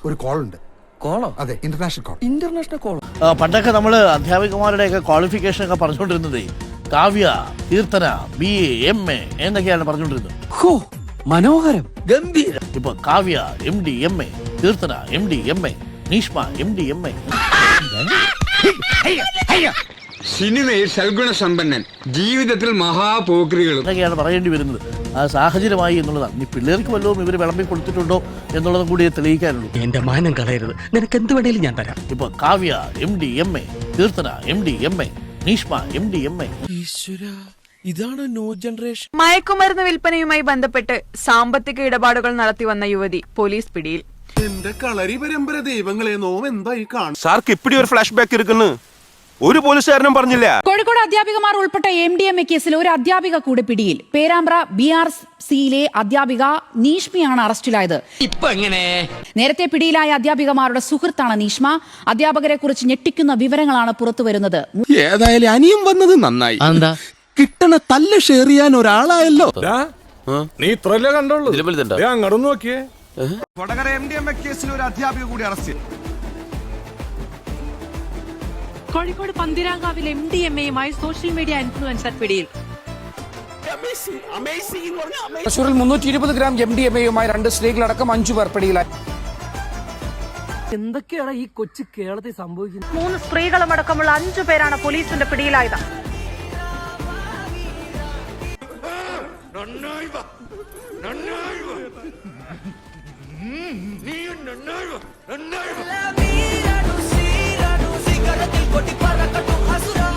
ഒരു കോൾ ഉണ്ട്. കോളോ? അതെ, ഇന്റർനാഷണൽ കോൾ. പണ്ടൊക്കെ നമ്മള് അധ്യാപികമാരുടെയൊക്കെ ക്വാളിഫിക്കേഷൻ ഒക്കെ പറഞ്ഞുകൊണ്ടിരുന്നത് കാവ്യ, കീർത്തന, BA, MA എന്നൊക്കെയാണ് പറഞ്ഞുകൊണ്ടിരുന്നത്. മനോഹരം, ഗംഭീരം. ഇപ്പൊ Kavya MD MA, Keerthana MD MA, Neeshma MD MA. സിനിമയിൽ സൽഗുണ സമ്പന്നൻ, ജീവിതത്തിൽ മഹാപോക്രികളും എന്നൊക്കെയാണ് പറയേണ്ടി വരുന്നത്. ആ സാഹചര്യമായി എന്നുള്ളതാണ്. ഇനി പിള്ളേർക്ക് വല്ലതും ഇവർ വിളമ്പി കൊടുത്തിട്ടുണ്ടോ എന്നുള്ളതും കൂടി തെളിയിക്കാനുള്ളൂ. എന്റെ മാനം കളയരുത്, നിനക്ക് എന്ത് വേണേലും ഞാൻ തരാം. ഇപ്പൊ Kavya MD MA, Keerthana MD MA, Neeshma MD MA. ഇതാണ് ന്യൂ ജനറേഷൻ. മയക്കുമരുന്ന് വിൽപ്പനയുമായി ബന്ധപ്പെട്ട് സാമ്പത്തിക ഇടപാടുകൾ നടത്തിവന്ന യുവതി പോലീസ് പിടിയിൽ. എന്റെ കളരി പരമ്പര ദൈവങ്ങളെ നോം എന്തായി കാണും. സാർക്ക് ഇപ്പിടി ഒരു ഫ്ലാഷ് ബാക്ക് ഇരിക്കുന്നു. ഒരു പോലീസുകാരനും പറഞ്ഞില്ല. കോഴിക്കോട് അധ്യാപികമാർ ഉൾപ്പെട്ട MDMA കേസിൽ ഒരു അധ്യാപിക കൂടെ പിടിയിൽ. പേരാമ്പ്ര BRCയിലെ അധ്യാപിക നീഷ്മയാണ് അറസ്റ്റിലായത്. നേരത്തെ പിടിയിലായ അധ്യാപികമാരുടെ സുഹൃത്താണ് നീഷ്മ. അധ്യാപകരെ കുറിച്ച് ഞെട്ടിക്കുന്ന വിവരങ്ങളാണ് പുറത്തുവരുന്നത്. ഏതായാലും അനിയും വന്നത് നന്നായി. കിട്ടണ തല്ല് ഷെയർ ചെയ്യാൻ ഒരാളായല്ലോ. നീ ഇത്രല്ലേ കണ്ടോളൂ, അങ്ങോട്ട് നോക്കിയേ. കൊടകര MDMA കേസിൽ ഒരു അധ്യാപിക കൂടി അറസ്റ്റ്. കോഴിക്കോട് പന്തിരാങ്കാവിൽ MDMAയുമായി സോഷ്യൽ മീഡിയ ഇൻഫ്ലുവൻസർ പിടിയിൽ. തൃശൂരിൽ 320 ഗ്രാം MDMAയുമായി 2 സ്ത്രീകളടക്കം 5 പേർ പിടിയിലായി. എന്തൊക്കെയാണ് ഈ കൊച്ചു കേരളത്തിൽ സംഭവിക്കുന്നത്? 3 സ്ത്രീകളും അടക്കമുള്ള 5 പേരാണ് പോലീസിന്റെ പിടിയിലായത്. కొట్టి పరకట్టు అసురా